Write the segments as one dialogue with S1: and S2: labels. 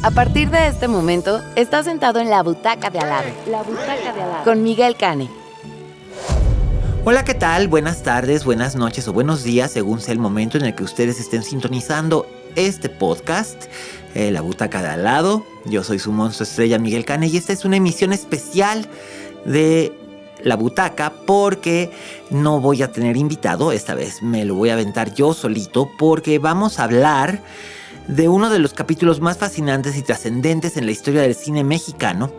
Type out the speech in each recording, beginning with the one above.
S1: A partir de este momento, estás sentado en la butaca de al lado. Con Miguel Cane.
S2: Hola, ¿qué tal? Buenas tardes, buenas noches o buenos días, según sea el momento en el que ustedes estén sintonizando este podcast, La Butaca de Al Lado. Yo soy su monstruo estrella, Miguel Cane, y esta es una emisión especial de La Butaca porque no voy a tener invitado. Esta vez me lo voy a aventar yo solito porque vamos a hablar de uno de los capítulos más fascinantes y trascendentes en la historia del cine mexicano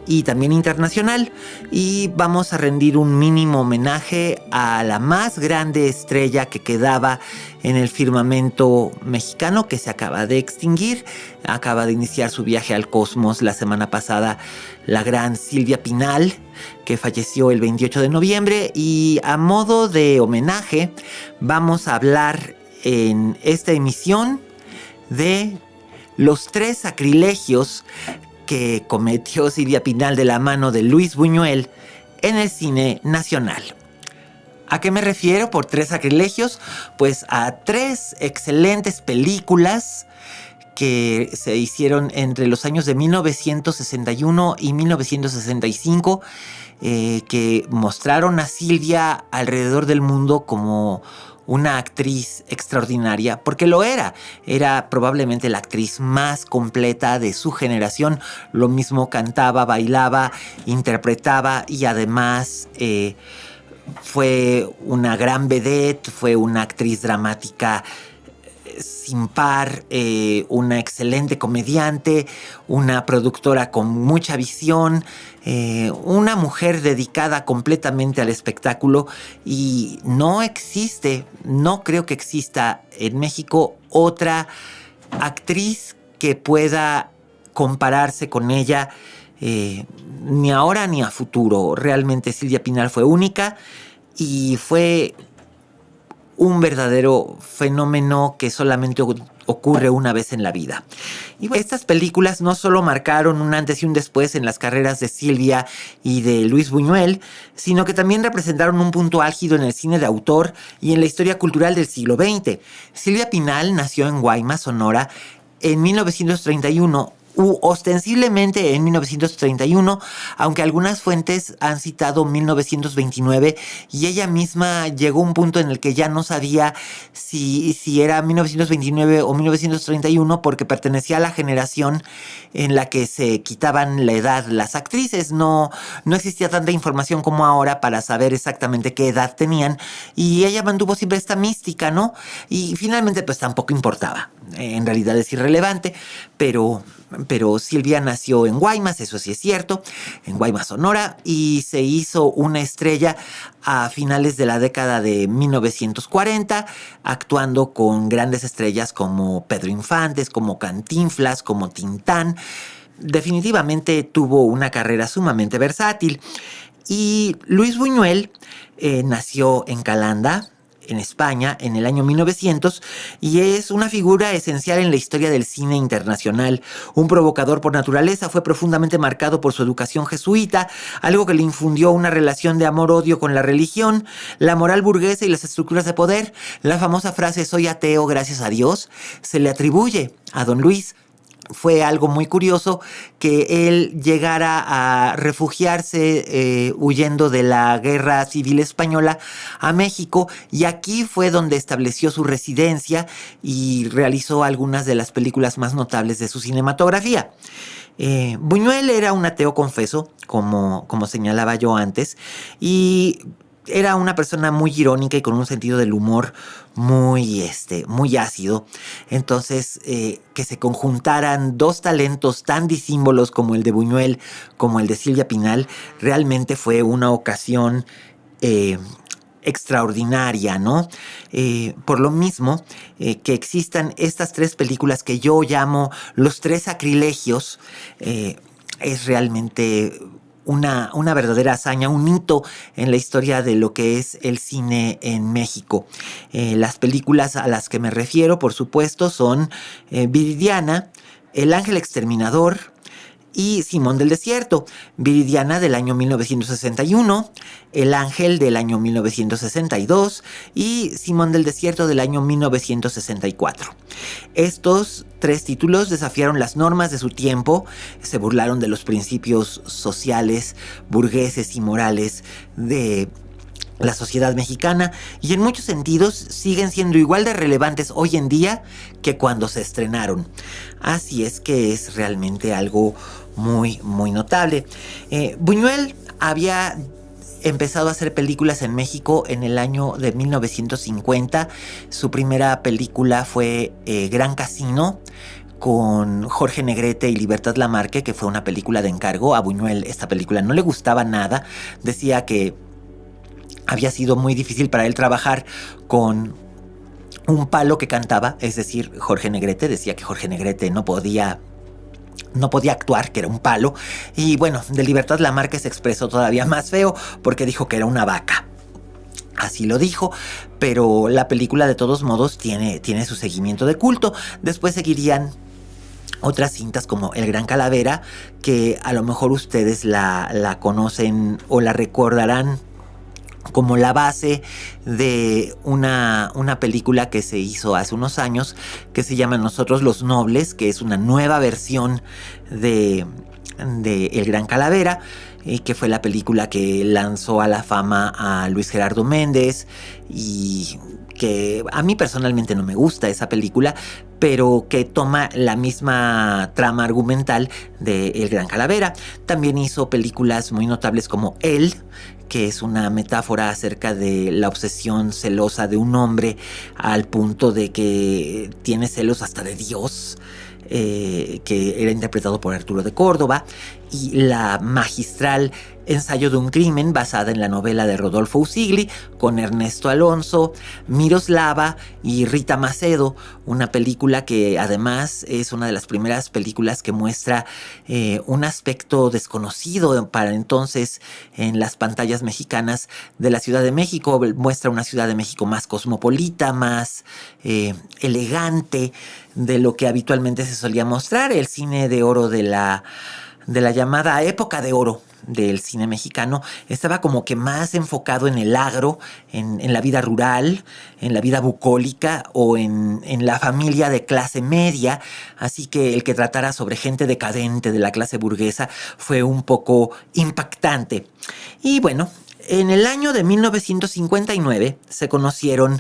S2: y también internacional, y vamos a rendir un mínimo homenaje a la más grande estrella que quedaba en el firmamento mexicano, que se acaba de extinguir, acaba de iniciar su viaje al cosmos la semana pasada, la gran Silvia Pinal, que falleció el 28 de noviembre, y a modo de homenaje vamos a hablar en esta emisión de los 3 sacrilegios que cometió Silvia Pinal de la mano de Luis Buñuel en el cine nacional. ¿A qué me refiero por 3 sacrilegios? Pues a 3 excelentes películas que se hicieron entre los años de 1961 y 1965, que mostraron a Silvia alrededor del mundo como una actriz extraordinaria, porque lo era probablemente la actriz más completa de su generación. Lo mismo cantaba, bailaba, interpretaba y además fue una gran vedette, fue una actriz dramática sin par, una excelente comediante, una productora con mucha visión, una mujer dedicada completamente al espectáculo, y no creo que exista en México otra actriz que pueda compararse con ella, ni ahora ni a futuro. Realmente Silvia Pinal fue única y fue un verdadero fenómeno que solamente ocurre una vez en la vida. Y bueno, estas películas no solo marcaron un antes y un después en las carreras de Silvia y de Luis Buñuel, sino que también representaron un punto álgido en el cine de autor y en la historia cultural del siglo XX. Silvia Pinal nació en Guaymas, Sonora, en 1931, ostensiblemente en 1931, aunque algunas fuentes han citado 1929, y ella misma llegó a un punto en el que ya no sabía si era 1929 o 1931, porque pertenecía a la generación en la que se quitaban la edad las actrices. No existía tanta información como ahora para saber exactamente qué edad tenían, y ella mantuvo siempre esta mística, ¿no? Y finalmente pues tampoco importaba. En realidad es irrelevante, pero Silvia nació en Guaymas, eso sí es cierto, en Guaymas, Sonora, y se hizo una estrella a finales de la década de 1940, actuando con grandes estrellas como Pedro Infante, como Cantinflas, como Tintán. Definitivamente tuvo una carrera sumamente versátil. Y Luis Buñuel nació en Calanda, en España, en el año 1900, y es una figura esencial en la historia del cine internacional. Un provocador por naturaleza, fue profundamente marcado por su educación jesuita, algo que le infundió una relación de amor-odio con la religión, la moral burguesa y las estructuras de poder. La famosa frase "soy ateo, gracias a Dios" se le atribuye a don Luis. Fue algo muy curioso que él llegara a refugiarse huyendo de la Guerra Civil Española a México, y aquí fue donde estableció su residencia y realizó algunas de las películas más notables de su cinematografía. Buñuel era un ateo confeso, como señalaba yo antes, y era una persona muy irónica y con un sentido del humor muy ácido. Entonces, que se conjuntaran 2 talentos tan disímbolos como el de Buñuel, como el de Silvia Pinal, realmente fue una ocasión extraordinaria, ¿no? Por lo mismo, que existan estas 3 películas que yo llamo los 3 sacrilegios, es realmente una verdadera hazaña, un hito en la historia de lo que es el cine en México. Las películas a las que me refiero, por supuesto, son Viridiana, El Ángel Exterminador y Simón del Desierto, Viridiana del año 1961, El Ángel del año 1962 y Simón del Desierto del año 1964. Estos 3 títulos desafiaron las normas de su tiempo, se burlaron de los principios sociales, burgueses y morales de la sociedad mexicana y en muchos sentidos siguen siendo igual de relevantes hoy en día que cuando se estrenaron. Así es que es realmente algo muy, muy notable. Buñuel había empezado a hacer películas en México en el año de 1950. Su primera película fue Gran Casino, con Jorge Negrete y Libertad Lamarque, que fue una película de encargo. A Buñuel esta película no le gustaba nada. Decía que había sido muy difícil para él trabajar con un palo que cantaba, es decir, Jorge Negrete. Decía que Jorge Negrete no podía actuar, que era un palo. Y bueno, de Libertad Lamarque se expresó todavía más feo porque dijo que era una vaca. Así lo dijo, pero la película de todos modos tiene su seguimiento de culto. Después seguirían otras cintas como El Gran Calavera, que a lo mejor ustedes la conocen o la recordarán como la base de una película que se hizo hace unos años que se llama Nosotros los Nobles, que es una nueva versión de El Gran Calavera, y que fue la película que lanzó a la fama a Luis Gerardo Méndez, y que a mí personalmente no me gusta esa película, pero que toma la misma trama argumental de El Gran Calavera. También hizo películas muy notables como Él, que es una metáfora acerca de la obsesión celosa de un hombre al punto de que tiene celos hasta de Dios, que era interpretado por Arturo de Córdoba, y la magistral Ensayo de un crimen, basada en la novela de Rodolfo Usigli, con Ernesto Alonso, Miroslava y Rita Macedo, una película que además es una de las primeras películas que muestra un aspecto desconocido para entonces en las pantallas mexicanas de la Ciudad de México. Muestra una Ciudad de México más cosmopolita, más elegante de lo que habitualmente se solía mostrar. El cine de oro de la llamada época de oro del cine mexicano estaba como que más enfocado en el agro, en la vida rural, en la vida bucólica o en la familia de clase media. Así que el que tratara sobre gente decadente de la clase burguesa fue un poco impactante. Y bueno, en el año de 1959 se conocieron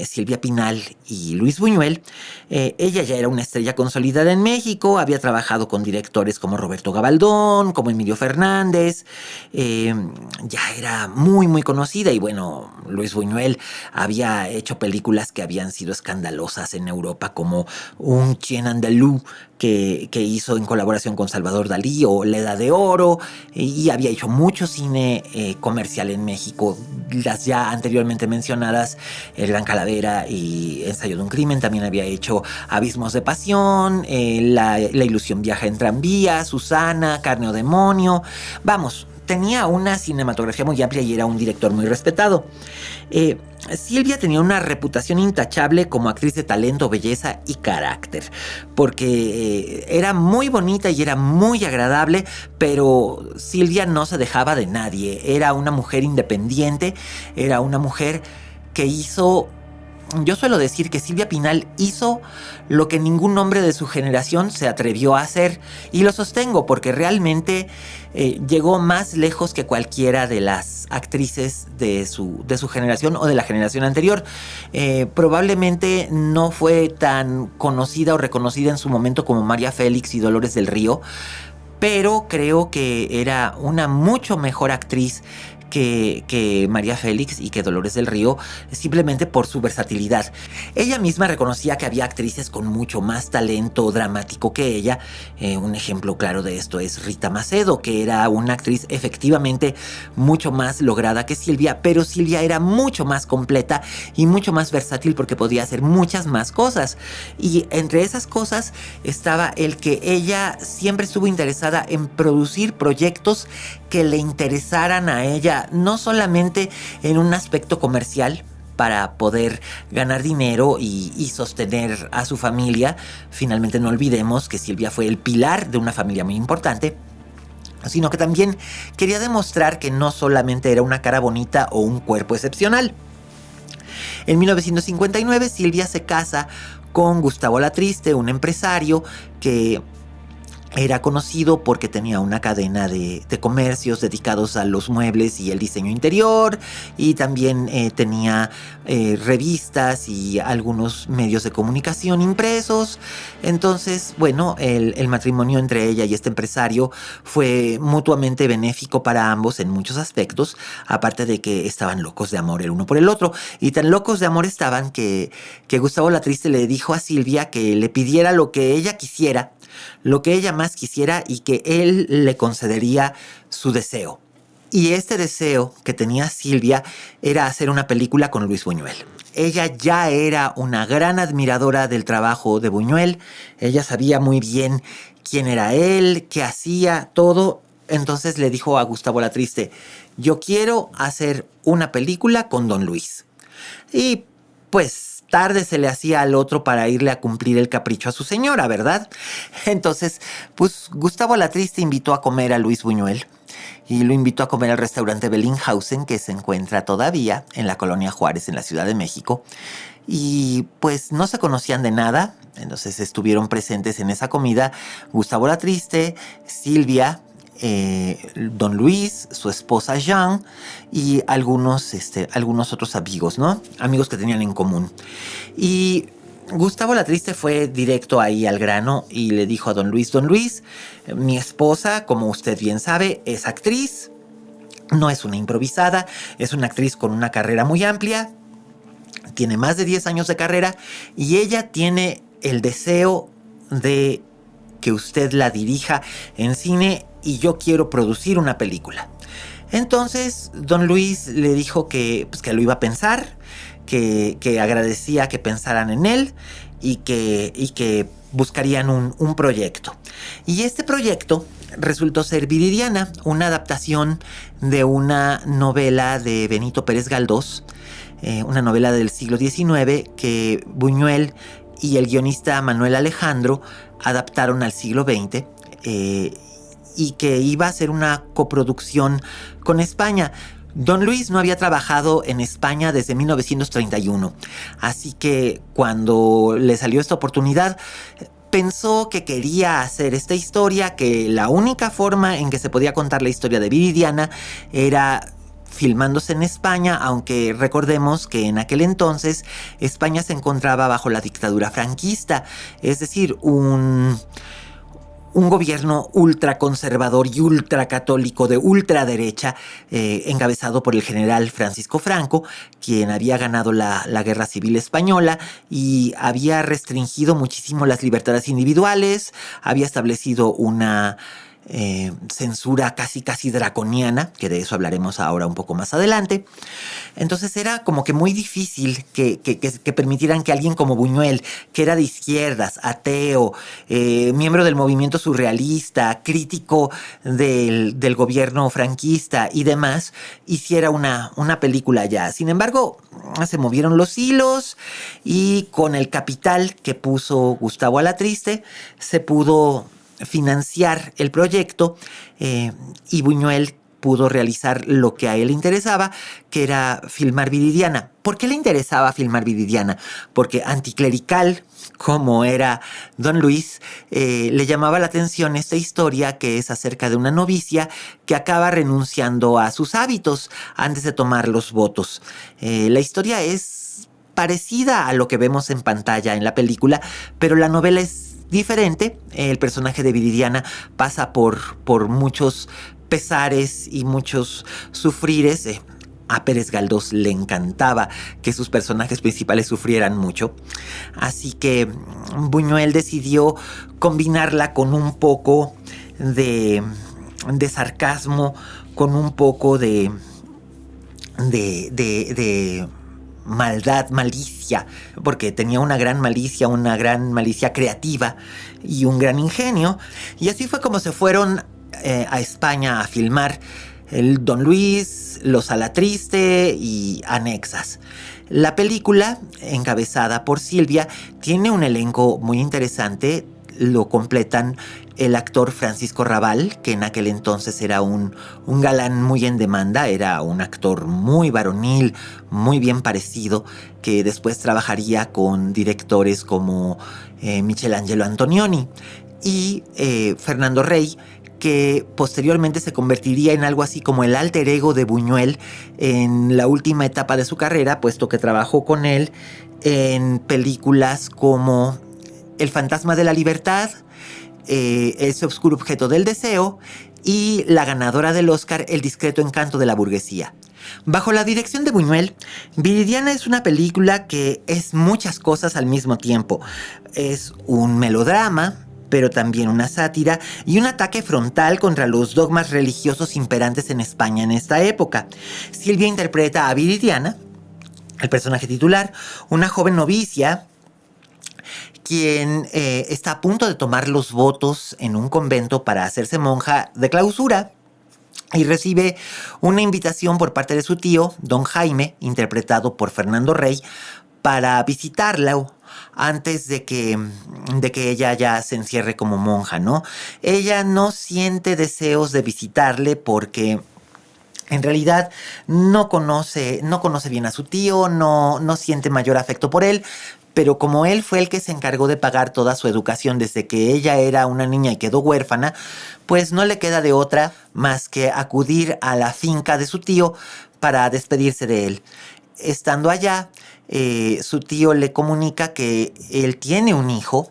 S2: Silvia Pinal y Luis Buñuel. Ella ya era una estrella consolidada en México, había trabajado con directores como Roberto Gabaldón, como Emilio Fernández, ya era muy muy conocida. Y bueno, Luis Buñuel había hecho películas que habían sido escandalosas en Europa, como Un Chien Andalou, que hizo en colaboración con Salvador Dalí, o La Edad de Oro, y había hecho mucho cine comercial en México. Las ya anteriormente mencionadas, El Gran Calavera y Ensayo de un crimen. También había hecho Abismos de pasión, la ilusión viaja en tranvía, Susana, Carne o demonio. Vamos, tenía una cinematografía muy amplia y era un director muy respetado. Silvia tenía una reputación intachable como actriz de talento, belleza y carácter, porque era muy bonita y era muy agradable, pero Silvia no se dejaba de nadie. Era una mujer independiente, era una mujer que hizo... Yo suelo decir que Silvia Pinal hizo lo que ningún hombre de su generación se atrevió a hacer, y lo sostengo porque realmente llegó más lejos que cualquiera de las actrices de su generación o de la generación anterior. Probablemente no fue tan conocida o reconocida en su momento como María Félix y Dolores del Río, pero creo que era una mucho mejor actriz que María Félix y que Dolores del Río, simplemente por su versatilidad. Ella misma reconocía que había actrices con mucho más talento dramático que ella. Un ejemplo claro de esto es Rita Macedo, que era una actriz efectivamente mucho más lograda que Silvia, pero Silvia era mucho más completa y mucho más versátil porque podía hacer muchas más cosas. Y entre esas cosas estaba el que ella siempre estuvo interesada en producir proyectos que le interesaran a ella, no solamente en un aspecto comercial, para poder ganar dinero y sostener a su familia. Finalmente no olvidemos que Silvia fue el pilar de una familia muy importante, sino que también quería demostrar que no solamente era una cara bonita o un cuerpo excepcional. En 1959 Silvia se casa con Gustavo Alatriste, un empresario que era conocido porque tenía una cadena de comercios dedicados a los muebles y el diseño interior, y también tenía revistas y algunos medios de comunicación impresos. Entonces, bueno, el matrimonio entre ella y este empresario fue mutuamente benéfico para ambos en muchos aspectos, aparte de que estaban locos de amor el uno por el otro. Y tan locos de amor estaban que Gustavo Alatriste le dijo a Silvia que le pidiera lo que ella quisiera, lo que ella más quisiera, y que él le concedería su deseo. Y este deseo que tenía Silvia era hacer una película con Luis Buñuel. Ella ya era una gran admiradora del trabajo de Buñuel. Ella sabía muy bien quién era él, qué hacía, todo. Entonces le dijo a Gustavo Alatriste: yo quiero hacer una película con Don Luis. Y pues tarde se le hacía al otro para irle a cumplir el capricho a su señora, ¿verdad? Entonces, pues Gustavo Alatriste invitó a comer a Luis Buñuel y lo invitó a comer al restaurante Bellinghausen, que se encuentra todavía en la Colonia Juárez, en la Ciudad de México. Y pues no se conocían de nada, entonces estuvieron presentes en esa comida Gustavo Alatriste, Silvia, Don Luis, su esposa Jean y algunos otros amigos, ¿no? Amigos que tenían en común. Y Gustavo Alatriste fue directo ahí al grano y le dijo a Don Luis: Don Luis, mi esposa, como usted bien sabe, es actriz, no es una improvisada, es una actriz con una carrera muy amplia, tiene más de 10 años de carrera y ella tiene el deseo de que usted la dirija en cine y yo quiero producir una película. Entonces Don Luis le dijo que lo iba a pensar, que agradecía que pensaran en él y que buscarían un proyecto. Y este proyecto resultó ser Viridiana, una adaptación de una novela de Benito Pérez Galdós, una novela del siglo XIX que Buñuel y el guionista Manuel Alejandro adaptaron al siglo XX, y que iba a ser una coproducción con España. Don Luis no había trabajado en España desde 1931, así que cuando le salió esta oportunidad, pensó que quería hacer esta historia, que la única forma en que se podía contar la historia de Viridiana era filmándose en España, aunque recordemos que en aquel entonces España se encontraba bajo la dictadura franquista, es decir, un gobierno ultraconservador y ultracatólico de ultraderecha, encabezado por el general Francisco Franco, quien había ganado la Guerra Civil Española y había restringido muchísimo las libertades individuales, había establecido una censura casi draconiana, que de eso hablaremos ahora un poco más adelante. Entonces era como que muy difícil que permitieran que alguien como Buñuel, que era de izquierdas, ateo, miembro del movimiento surrealista, crítico del gobierno franquista y demás, hiciera una película ya. Sin embargo, se movieron los hilos y con el capital que puso Gustavo Alatriste se pudo financiar el proyecto, y Buñuel pudo realizar lo que a él le interesaba, que era filmar Viridiana. ¿Por qué le interesaba filmar Viridiana? Porque anticlerical, como era Don Luis, le llamaba la atención esta historia que es acerca de una novicia que acaba renunciando a sus hábitos antes de tomar los votos. La historia es parecida a lo que vemos en pantalla en la película, pero la novela es diferente. El personaje de Viridiana pasa por muchos pesares y muchos sufrires. A Pérez Galdós le encantaba que sus personajes principales sufrieran mucho. Así que Buñuel decidió combinarla con un poco de sarcasmo, con un poco de maldad, malicia, porque tenía una gran malicia creativa y un gran ingenio. Y así fue como se fueron a España a filmar el Don Luis, Los a la Triste y Anexas. La película, encabezada por Silvia, tiene un elenco muy interesante. Lo completan el actor Francisco Rabal, que en aquel entonces era un galán muy en demanda, era un actor muy varonil, muy bien parecido, que después trabajaría con directores como Michelangelo Antonioni, y Fernando Rey, que posteriormente se convertiría en algo así como el alter ego de Buñuel en la última etapa de su carrera, puesto que trabajó con él en películas como El fantasma de la libertad, Ese oscuro objeto del deseo y la ganadora del Oscar, El discreto encanto de la burguesía. Bajo la dirección de Buñuel, Viridiana es una película que es muchas cosas al mismo tiempo. Es un melodrama, pero también una sátira y un ataque frontal contra los dogmas religiosos imperantes en España en esta época. Silvia interpreta a Viridiana, el personaje titular, una joven novicia quien está a punto de tomar los votos en un convento para hacerse monja de clausura, y recibe una invitación por parte de su tío, don Jaime, interpretado por Fernando Rey, para visitarla antes de que ella ya se encierre como monja, ¿no? Ella no siente deseos de visitarle porque en realidad no conoce bien a su tío, no siente mayor afecto por él. Pero como él fue el que se encargó de pagar toda su educación desde que ella era una niña y quedó huérfana, pues no le queda de otra más que acudir a la finca de su tío para despedirse de él. Estando allá, su tío le comunica que él tiene un hijo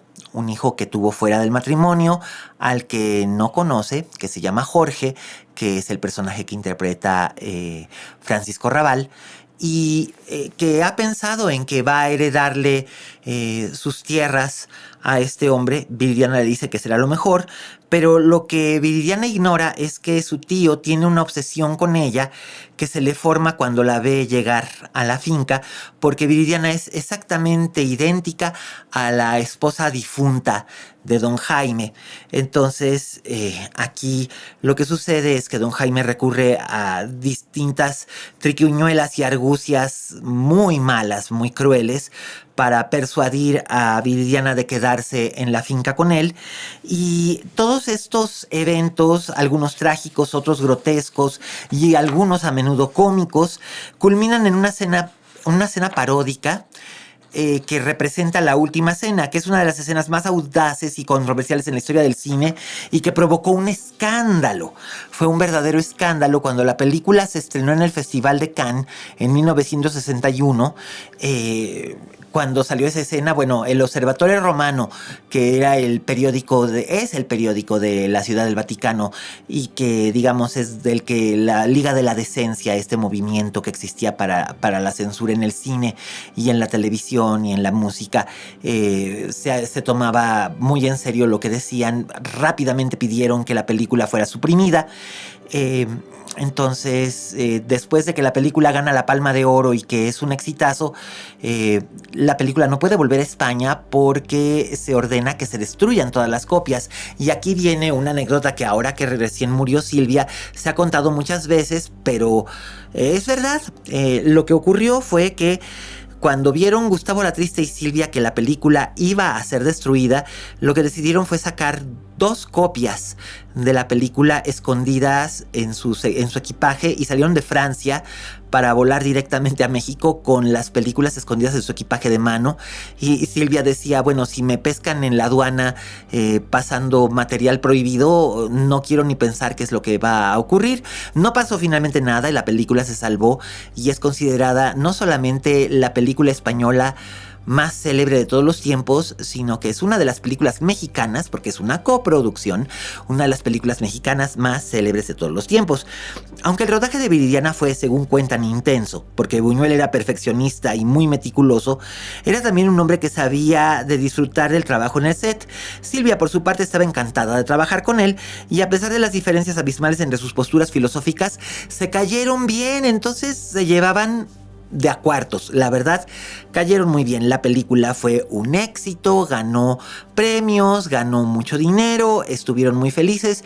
S2: que tuvo fuera del matrimonio, al que no conoce, que se llama Jorge, que es el personaje que interpreta Francisco Rabal, y que ha pensado en que va a heredarle sus tierras a este hombre. Viridiana le dice que será lo mejor, pero lo que Viridiana ignora es que su tío tiene una obsesión con ella que se le forma cuando la ve llegar a la finca, porque Viridiana es exactamente idéntica a la esposa difunta de don Jaime. Entonces, aquí lo que sucede es que don Jaime recurre a distintas triquiñuelas y argucias muy malas, muy crueles, para persuadir a Viridiana de quedarse en la finca con él. Y todos estos eventos, algunos trágicos, otros grotescos y algunos a menudo cómicos, culminan en una escena paródica que representa la última cena, que es una de las escenas más audaces y controversiales en la historia del cine y que provocó un escándalo. Fue un verdadero escándalo cuando la película se estrenó en el Festival de Cannes en 1961. Cuando salió esa escena, bueno, el Observatorio Romano, que era es el periódico de la Ciudad del Vaticano y que, digamos, es del que la Liga de la Decencia, este movimiento que existía para la censura en el cine y en la televisión y en la música, se tomaba muy en serio lo que decían. Rápidamente pidieron que la película fuera suprimida. Entonces, después de que la película gana la Palma de Oro y que es un exitazo, la película no puede volver a España porque se ordena que se destruyan todas las copias. Y aquí viene una anécdota que ahora que recién murió Silvia se ha contado muchas veces, pero es verdad. Lo que ocurrió fue que cuando vieron Gustavo la Triste y Silvia que la película iba a ser destruida, lo que decidieron fue sacar 2 copias de la película escondidas en su equipaje y salieron de Francia para volar directamente a México con las películas escondidas en su equipaje de mano. Y Silvia decía, bueno, si me pescan en la aduana pasando material prohibido, no quiero ni pensar qué es lo que va a ocurrir. No pasó finalmente nada y la película se salvó y es considerada no solamente la película española más célebre de todos los tiempos, sino que es una de las películas mexicanas, porque es una coproducción, una de las películas mexicanas más célebres de todos los tiempos. Aunque el rodaje de Viridiana fue, según cuentan, intenso, porque Buñuel era perfeccionista y muy meticuloso, era también un hombre que sabía de disfrutar del trabajo en el set. Silvia, por su parte, estaba encantada de trabajar con él, y a pesar de las diferencias abismales entre sus posturas filosóficas, se cayeron bien, entonces se llevaban de a cuartos. La verdad, cayeron muy bien. La película fue un éxito, ganó premios, ganó mucho dinero, estuvieron muy felices.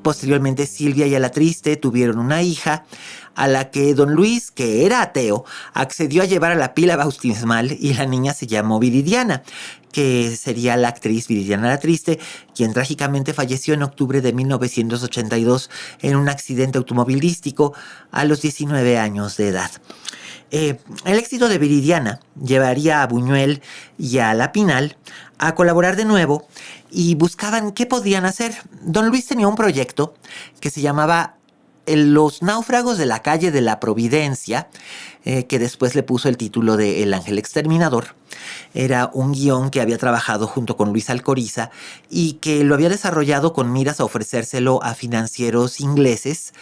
S2: Posteriormente, Silvia y Alatriste tuvieron una hija a la que don Luis, que era ateo, accedió a llevar a la pila bautismal y la niña se llamó Viridiana, que sería la actriz Viridiana Alatriste, quien trágicamente falleció en octubre de 1982 en un accidente automovilístico a los 19 años de edad. El éxito de Viridiana llevaría a Buñuel y a La Pinal a colaborar de nuevo y buscaban qué podían hacer. Don Luis tenía un proyecto que se llamaba Los náufragos de la calle de la Providencia, que después le puso el título de El Ángel Exterminador. Era un guión que había trabajado junto con Luis Alcoriza y que lo había desarrollado con miras a ofrecérselo a financieros ingleses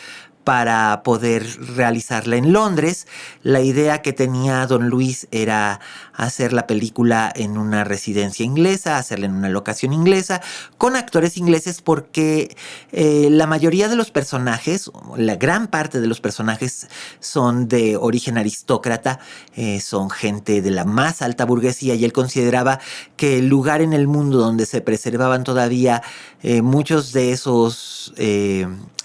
S2: para poder realizarla en Londres. La idea que tenía don Luis era hacer la película en una residencia inglesa, hacerla en una locación inglesa, con actores ingleses, porque la mayoría de los personajes, la gran parte de los personajes son de origen aristócrata, son gente de la más alta burguesía, y él consideraba que el lugar en el mundo donde se preservaban todavía muchos de esos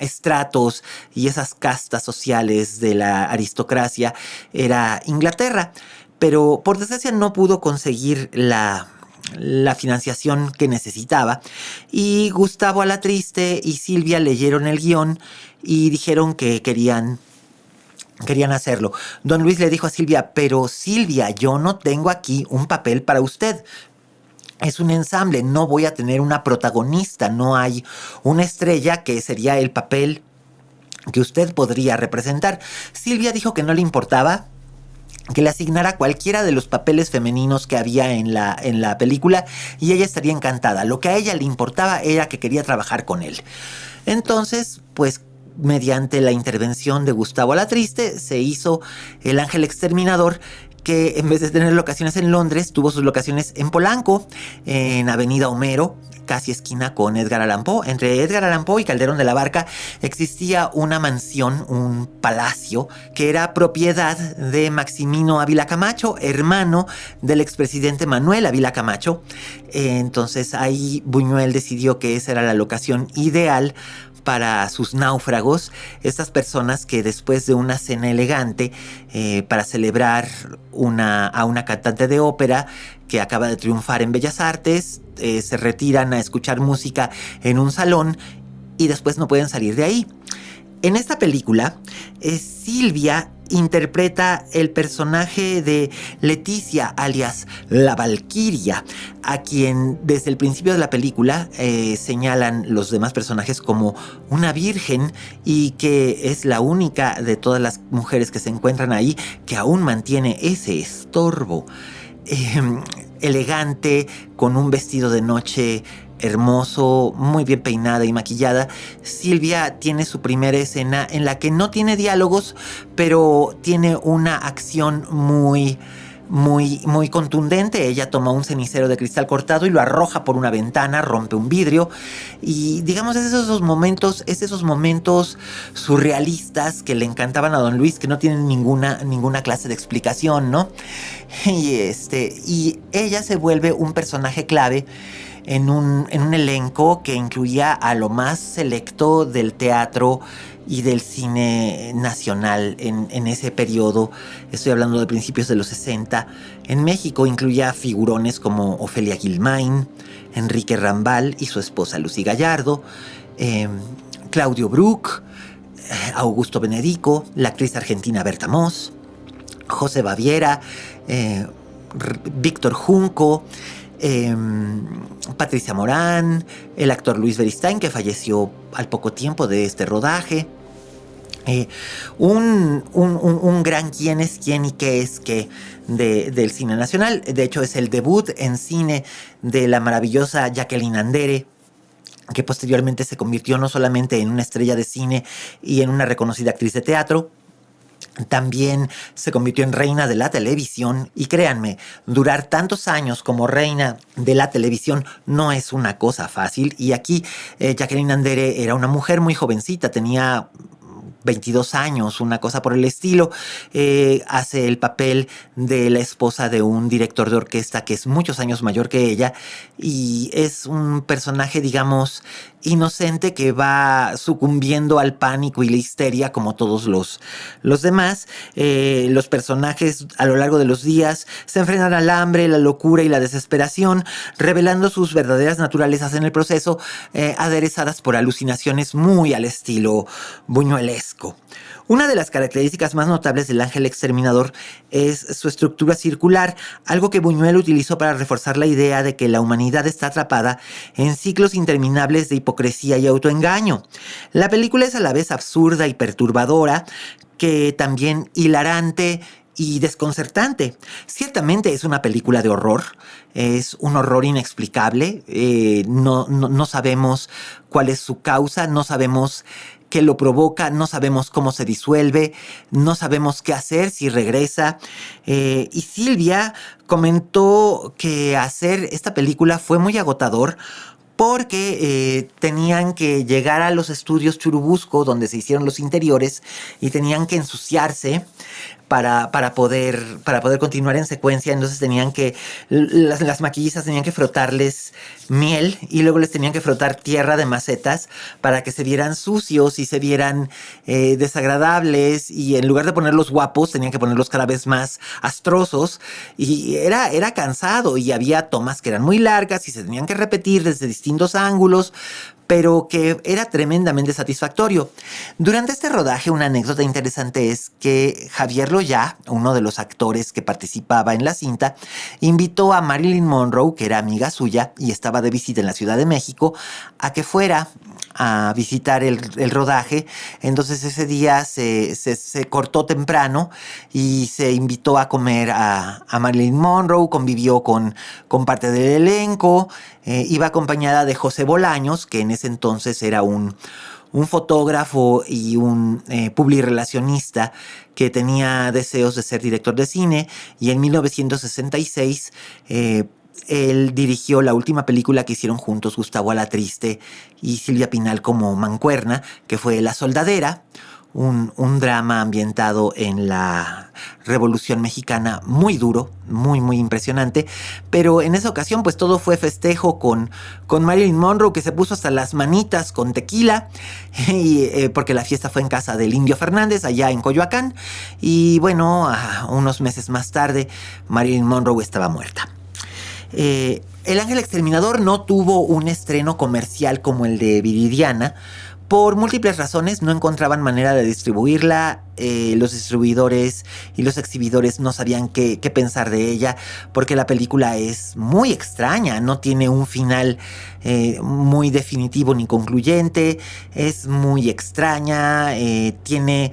S2: estratos y esas castas sociales de la aristocracia era Inglaterra. Pero por desgracia no pudo conseguir la financiación que necesitaba, y Gustavo Alatriste y Silvia leyeron el guión y dijeron que querían hacerlo. Don Luis le dijo a Silvia: pero Silvia, yo no tengo aquí un papel para usted. Es un ensamble, no voy a tener una protagonista, no hay una estrella que sería el papel que usted podría representar. Silvia dijo que no le importaba, que le asignara cualquiera de los papeles femeninos que había en la película, y ella estaría encantada. Lo que a ella le importaba era que quería trabajar con él. Entonces, pues, mediante la intervención de Gustavo Alatriste, se hizo El Ángel Exterminador, que en vez de tener locaciones en Londres, tuvo sus locaciones en Polanco, en Avenida Homero, casi esquina con Edgar Allan Poe. Entre Edgar Allan Poe y Calderón de la Barca existía una mansión, un palacio, que era propiedad de Maximino Ávila Camacho, hermano del expresidente Manuel Ávila Camacho. Entonces ahí Buñuel decidió que esa era la locación ideal para sus náufragos, estas personas que después de una cena elegante para celebrar a una cantante de ópera que acaba de triunfar en Bellas Artes, se retiran a escuchar música en un salón y después no pueden salir de ahí. En esta película, Silvia interpreta el personaje de Leticia, alias la Valquiria, a quien desde el principio de la película señalan los demás personajes como una virgen, y que es la única de todas las mujeres que se encuentran ahí que aún mantiene ese estorbo. Elegante, con un vestido de noche hermoso, muy bien peinada y maquillada, Silvia tiene su primera escena en la que no tiene diálogos, pero tiene una acción muy contundente. Ella toma un cenicero de cristal cortado y lo arroja por una ventana, rompe un vidrio, y digamos es esos momentos surrealistas que le encantaban a don Luis, que no tienen ninguna clase de explicación, ¿no? Y ella se vuelve un personaje clave en un elenco que incluía a lo más selecto del teatro y del cine nacional en ese periodo. Estoy hablando de principios de los 60. En México incluía figurones como Ofelia Guilmain, Enrique Rambal y su esposa Lucy Gallardo, Claudio Brook, Augusto Benedico, la actriz argentina Berta Moss, José Baviera, Víctor Junco, Patricia Morán, el actor Luis Beristain, que falleció al poco tiempo de este rodaje. Un gran quién es quién y qué es qué del cine nacional. De hecho, es el debut en cine de la maravillosa Jacqueline Andere, que posteriormente se convirtió no solamente en una estrella de cine y en una reconocida actriz de teatro, también se convirtió en reina de la televisión. Y créanme, durar tantos años como reina de la televisión no es una cosa fácil. Y aquí Jacqueline Andere era una mujer muy jovencita, tenía 22 años, una cosa por el estilo. Hace el papel de la esposa de un director de orquesta que es muchos años mayor que ella y es un personaje, digamos, inocente que va sucumbiendo al pánico y la histeria como todos los demás. Los personajes a lo largo de los días se enfrentan al hambre, la locura y la desesperación, revelando sus verdaderas naturalezas en el proceso, aderezadas por alucinaciones muy al estilo buñuelesco. Una de las características más notables del Ángel Exterminador es su estructura circular, algo que Buñuel utilizó para reforzar la idea de que la humanidad está atrapada en ciclos interminables de hipocresía y autoengaño. La película es a la vez absurda y perturbadora, que también hilarante y desconcertante. Ciertamente es una película de horror, es un horror inexplicable, no sabemos cuál es su causa, no sabemos qué lo provoca, no sabemos cómo se disuelve, no sabemos qué hacer si regresa. Y Silvia comentó que hacer esta película fue muy agotador porque tenían que llegar a los estudios Churubusco, donde se hicieron los interiores, y tenían que ensuciarse para poder continuar en secuencia. Entonces tenían que, las maquillistas tenían que frotarles miel y luego les tenían que frotar tierra de macetas para que se vieran sucios y se vieran desagradables, y en lugar de ponerlos guapos tenían que ponerlos cada vez más astrosos, y era cansado, y había tomas que eran muy largas y se tenían que repetir desde distintos ángulos, pero que era tremendamente satisfactorio. Durante este rodaje, una anécdota interesante es que Javier Loyá, uno de los actores que participaba en la cinta, invitó a Marilyn Monroe, que era amiga suya y estaba de visita en la Ciudad de México, a que fuera a visitar el rodaje. Entonces ese día se cortó temprano y se invitó a comer a Marilyn Monroe, convivió con parte del elenco, iba acompañada de José Bolaños, que en ese entonces era un fotógrafo y un publirelacionista que tenía deseos de ser director de cine, y en 1966 él dirigió la última película que hicieron juntos Gustavo Alatriste y Silvia Pinal como mancuerna, que fue La Soldadera, un drama ambientado en la Revolución Mexicana, muy duro, muy muy impresionante. Pero en esa ocasión pues todo fue festejo con Marilyn Monroe, que se puso hasta las manitas con tequila, y, porque la fiesta fue en casa del Indio Fernández allá en Coyoacán, y bueno, unos meses más tarde Marilyn Monroe estaba muerta. El Ángel Exterminador no tuvo un estreno comercial como el de Viridiana. Por múltiples razones no encontraban manera de distribuirla. Los distribuidores y los exhibidores no sabían qué pensar de ella, porque la película es muy extraña, no tiene un final muy definitivo ni concluyente, es muy extraña, tiene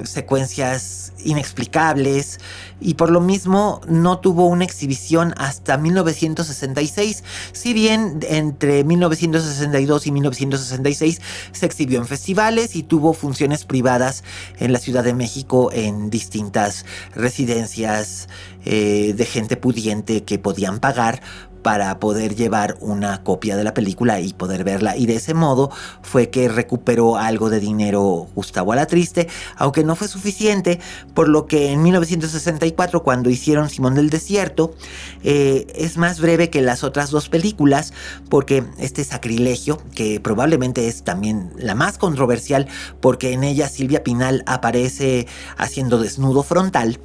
S2: secuencias inexplicables, y por lo mismo no tuvo una exhibición hasta 1966, si bien entre 1962 y 1966 se exhibió en festivales y tuvo funciones privadas en la Ciudad de México en distintas residencias de gente pudiente que podían pagar para poder llevar una copia de la película y poder verla, y de ese modo fue que recuperó algo de dinero Gustavo Alatriste, aunque no fue suficiente, por lo que en 1964, cuando hicieron Simón del Desierto, es más breve que las otras dos películas, porque este Sacrilegio, que probablemente es también la más controversial, porque en ella Silvia Pinal aparece haciendo desnudo frontal,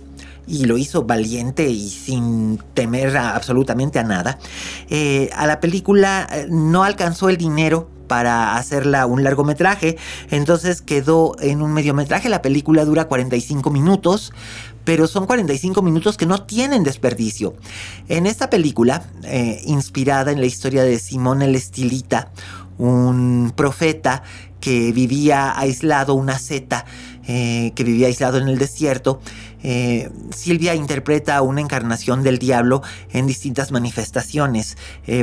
S2: y lo hizo valiente y sin temer absolutamente a nada. A la película no alcanzó el dinero para hacerla un largometraje, entonces quedó en un mediometraje. La película dura 45 minutos, pero son 45 minutos que no tienen desperdicio. En esta película, inspirada en la historia de Simón el Estilita, un profeta que vivía aislado, un asceta que vivía aislado en el desierto, Silvia interpreta una encarnación del diablo en distintas manifestaciones.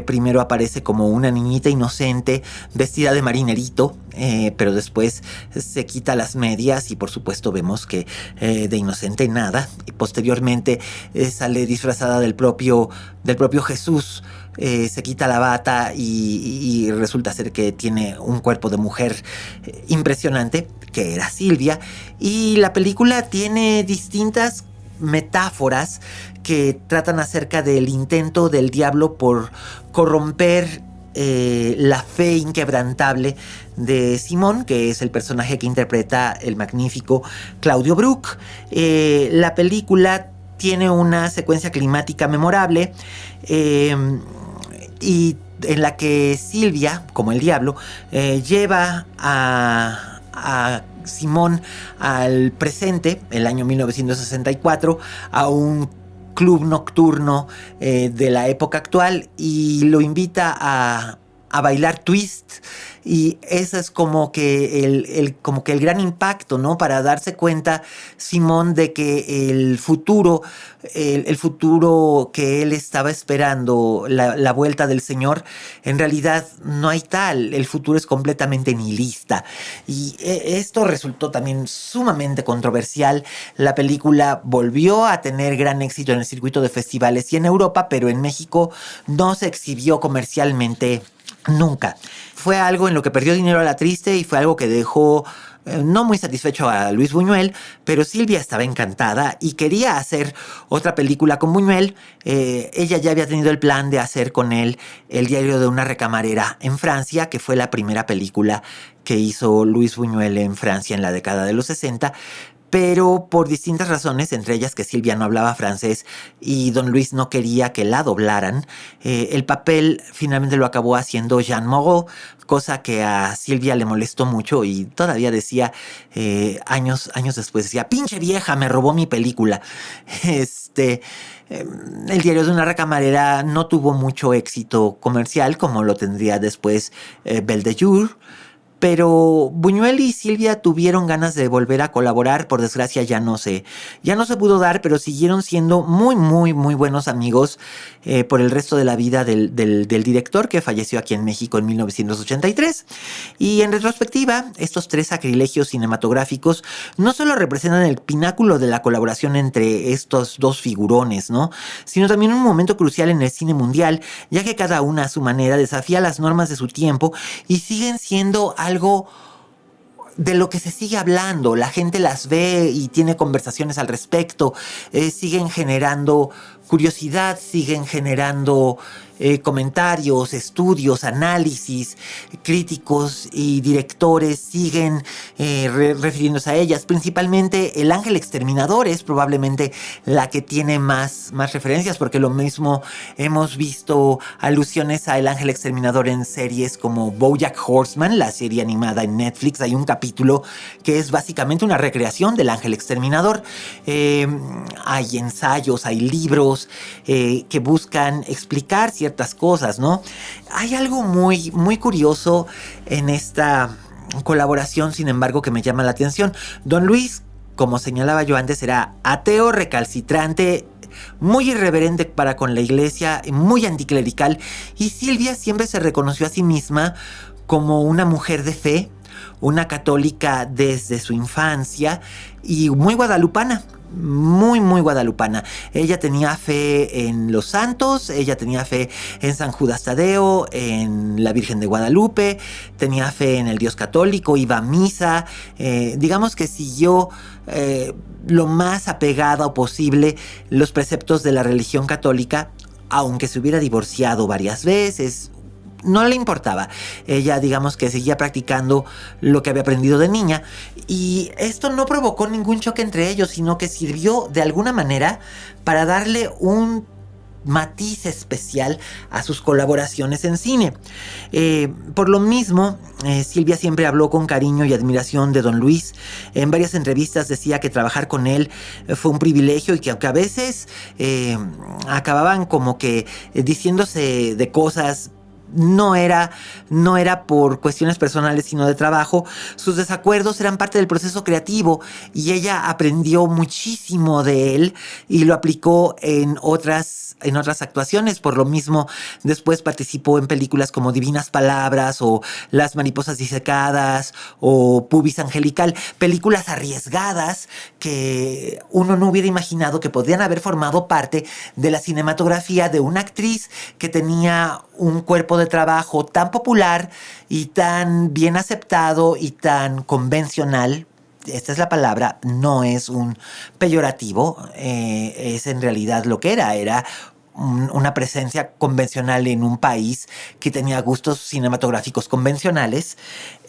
S2: Primero aparece como una niñita inocente vestida de marinerito, pero después se quita las medias y por supuesto vemos que de inocente nada. Y posteriormente sale disfrazada del propio Jesús. Se quita la bata y resulta ser que tiene un cuerpo de mujer impresionante, que era Silvia. Y la película tiene distintas metáforas que tratan acerca del intento del diablo por corromper la fe inquebrantable de Simón, que es el personaje que interpreta el magnífico Claudio Brook. La película tiene una secuencia climática memorable y en la que Silvia, como el diablo, lleva a Simón al presente, el año 1964, a un club nocturno de la época actual y lo invita a bailar twist. Y ese es como que el gran impacto, ¿no? Para darse cuenta Simón de que el futuro que él estaba esperando, la vuelta del Señor, en realidad no hay tal. El futuro es completamente nihilista. Y esto resultó también sumamente controversial. La película volvió a tener gran éxito en el circuito de festivales y en Europa, pero en México no se exhibió comercialmente nunca. Fue algo en lo que perdió dinero a la triste y fue algo que dejó no muy satisfecho a Luis Buñuel, pero Silvia estaba encantada y quería hacer otra película con Buñuel. Ella ya había tenido el plan de hacer con él El diario de una recamarera en Francia, que fue la primera película que hizo Luis Buñuel en Francia en la década de los 60. Pero por distintas razones, entre ellas que Silvia no hablaba francés y don Luis no quería que la doblaran, el papel finalmente lo acabó haciendo Jean Moreau, cosa que a Silvia le molestó mucho y todavía decía, años después decía, pinche vieja, me robó mi película. El diario de una recamarera no tuvo mucho éxito comercial como lo tendría después Belle de Jour. Pero Buñuel y Silvia tuvieron ganas de volver a colaborar. Por desgracia ya no se pudo dar, pero siguieron siendo muy, muy, muy buenos amigos por el resto de la vida del director, que falleció aquí en México en 1983. Y en retrospectiva, estos tres sacrilegios cinematográficos no solo representan el pináculo de la colaboración entre estos dos figurones, ¿no? Sino también un momento crucial en el cine mundial, ya que cada una a su manera desafía las normas de su tiempo y siguen siendo algo de lo que se sigue hablando. La gente las ve y tiene conversaciones al respecto, siguen generando curiosidad, siguen generando comentarios, estudios, análisis, críticos y directores siguen refiriéndose a ellas. Principalmente El Ángel Exterminador es probablemente la que tiene más referencias, porque lo mismo hemos visto alusiones a El Ángel Exterminador en series como BoJack Horseman, la serie animada en Netflix. Hay un capítulo que es básicamente una recreación del Ángel Exterminador. Hay ensayos, hay libros que buscan explicar ciertas cosas, ¿no? Hay algo muy, muy curioso en esta colaboración, sin embargo, que me llama la atención. Don Luis, como señalaba yo antes, era ateo, recalcitrante, muy irreverente para con la iglesia, muy anticlerical, y Silvia siempre se reconoció a sí misma como una mujer de fe, una católica desde su infancia y muy guadalupana. Muy, muy guadalupana. Ella tenía fe en los santos, ella tenía fe en San Judas Tadeo, en la Virgen de Guadalupe, tenía fe en el Dios católico, iba a misa, digamos que siguió lo más apegado posible los preceptos de la religión católica, aunque se hubiera divorciado varias veces. No le importaba. Ella, digamos que seguía practicando lo que había aprendido de niña. Y esto no provocó ningún choque entre ellos, sino que sirvió de alguna manera para darle un matiz especial a sus colaboraciones en cine. Por lo mismo, Silvia siempre habló con cariño y admiración de don Luis. En varias entrevistas decía que trabajar con él fue un privilegio y que aunque a veces acababan como que diciéndose de cosas no era por cuestiones personales, sino de trabajo. Sus desacuerdos eran parte del proceso creativo y ella aprendió muchísimo de él y lo aplicó en otras actuaciones. Por lo mismo, después participó en películas como Divinas Palabras o Las Mariposas Disecadas o Pubis Angelical, películas arriesgadas que uno no hubiera imaginado que podían haber formado parte de la cinematografía de una actriz que tenía un cuerpo de trabajo tan popular y tan bien aceptado y tan convencional. Esta es la palabra, no es un peyorativo, es en realidad lo que era una presencia convencional en un país que tenía gustos cinematográficos convencionales,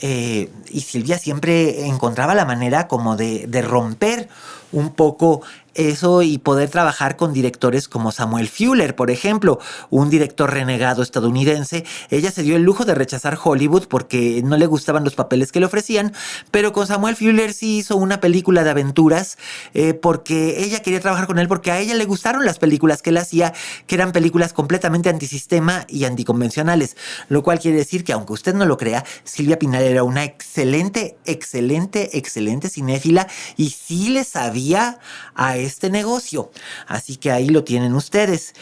S2: y Silvia siempre encontraba la manera como de romper un poco eso y poder trabajar con directores como Samuel Fuller, por ejemplo, un director renegado estadounidense. Ella se dio el lujo de rechazar Hollywood porque no le gustaban los papeles que le ofrecían, pero con Samuel Fuller sí hizo una película de aventuras, porque ella quería trabajar con él, porque a ella le gustaron las películas que él hacía, que eran películas completamente antisistema y anticonvencionales, lo cual quiere decir que, aunque usted no lo crea, Silvia Pinal era una excelente cinéfila y sí le sabía a este negocio. Así que ahí lo tienen ustedes.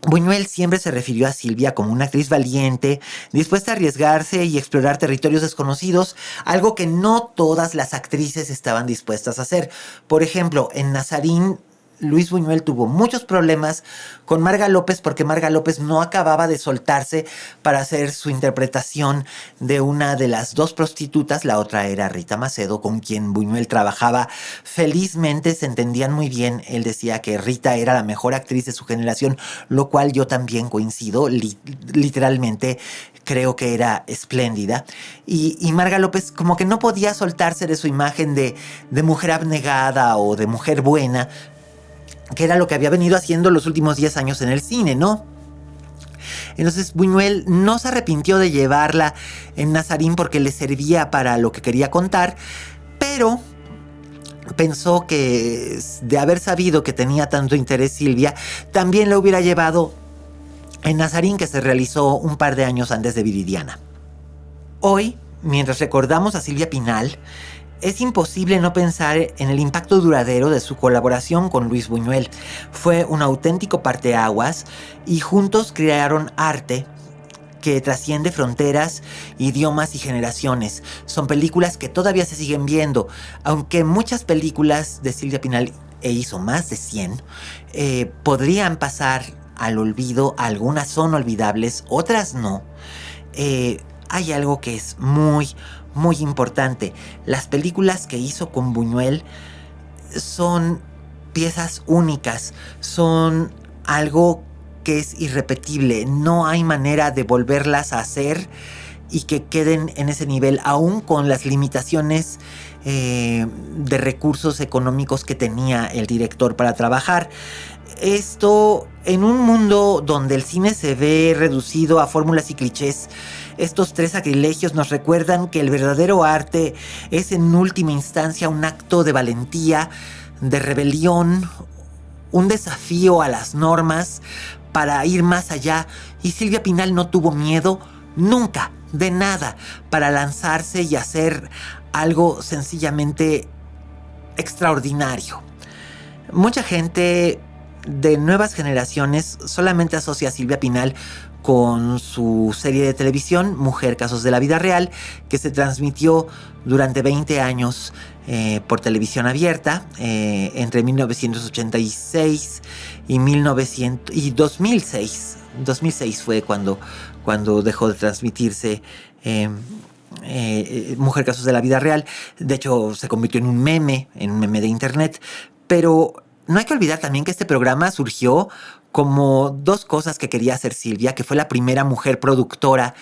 S2: Buñuel siempre se refirió a Silvia como una actriz valiente, dispuesta a arriesgarse y explorar territorios desconocidos, algo que no todas las actrices estaban dispuestas a hacer. Por ejemplo, en Nazarín, Luis Buñuel tuvo muchos problemas con Marga López porque Marga López no acababa de soltarse para hacer su interpretación de una de las dos prostitutas. La otra era Rita Macedo, con quien Buñuel trabajaba felizmente, se entendían muy bien. Él decía que Rita era la mejor actriz de su generación, lo cual yo también coincido. Literalmente creo que era espléndida. Y Marga López como que no podía soltarse de su imagen de mujer abnegada o de mujer buena, que era lo que había venido haciendo los últimos 10 años en el cine, ¿no? Entonces Buñuel no se arrepintió de llevarla en Nazarín porque le servía para lo que quería contar, pero pensó que, de haber sabido que tenía tanto interés Silvia, también la hubiera llevado en Nazarín, que se realizó un par de años antes de Viridiana. Hoy, mientras recordamos a Silvia Pinal, es imposible no pensar en el impacto duradero de su colaboración con Luis Buñuel. Fue un auténtico parteaguas y juntos crearon arte que trasciende fronteras, idiomas y generaciones. Son películas que todavía se siguen viendo, aunque muchas películas de Silvia Pinal, e hizo más de 100, podrían pasar al olvido. Algunas son olvidables, otras no. Hay algo que es muy importante. Las películas que hizo con Buñuel son piezas únicas, son algo que es irrepetible. No hay manera de volverlas a hacer y que queden en ese nivel, aún con las limitaciones de recursos económicos que tenía el director para trabajar. Esto, en un mundo donde el cine se ve reducido a fórmulas y clichés, estos tres sacrilegios nos recuerdan que el verdadero arte es en última instancia un acto de valentía, de rebelión, un desafío a las normas para ir más allá. Y Silvia Pinal no tuvo miedo nunca de nada para lanzarse y hacer algo sencillamente extraordinario. Mucha gente de nuevas generaciones solamente asocia a Silvia Pinal con su serie de televisión Mujer, Casos de la Vida Real, que se transmitió durante 20 años por televisión abierta, entre 1986 y 2006. 2006 fue cuando dejó de transmitirse Mujer, Casos de la Vida Real. De hecho, se convirtió en un meme de internet. Pero no hay que olvidar también que este programa surgió como dos cosas que quería hacer Silvia, que fue la primera mujer productora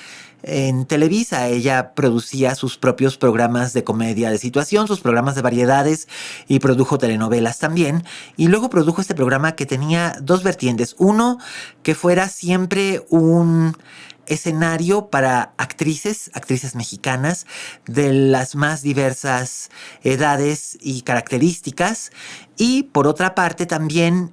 S2: en Televisa. Ella producía sus propios programas de comedia de situación, sus programas de variedades, y produjo telenovelas también. Y luego produjo este programa que tenía dos vertientes. Uno, que fuera siempre un escenario para actrices mexicanas de las más diversas edades y características. Y por otra parte también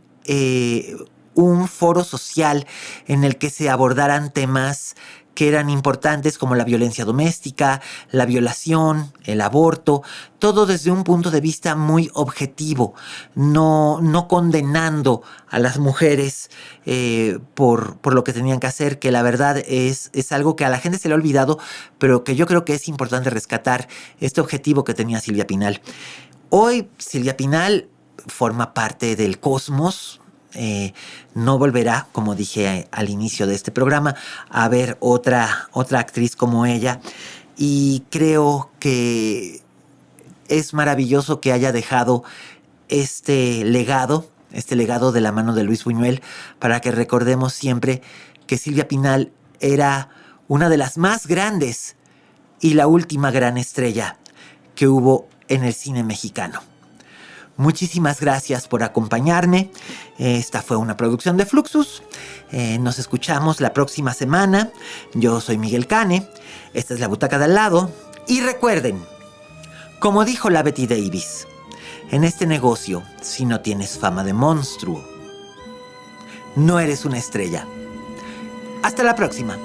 S2: un foro social en el que se abordaran temas que eran importantes como la violencia doméstica, la violación, el aborto, todo desde un punto de vista muy objetivo, no condenando a las mujeres por lo que tenían que hacer, que la verdad es algo que a la gente se le ha olvidado, pero que yo creo que es importante rescatar este objetivo que tenía Silvia Pinal. Hoy Silvia Pinal forma parte del cosmos. No volverá, como dije al inicio de este programa, a ver otra actriz como ella. Y creo que es maravilloso que haya dejado este legado de la mano de Luis Buñuel, para que recordemos siempre que Silvia Pinal era una de las más grandes y la última gran estrella que hubo en el cine mexicano. Muchísimas gracias por acompañarme. Esta fue una producción de Fluxus. Nos escuchamos la próxima semana. Yo soy Miguel Cane. Esta es La Butaca de Al Lado. Y recuerden, como dijo la Betty Davis, en este negocio, si no tienes fama de monstruo, no eres una estrella. Hasta la próxima.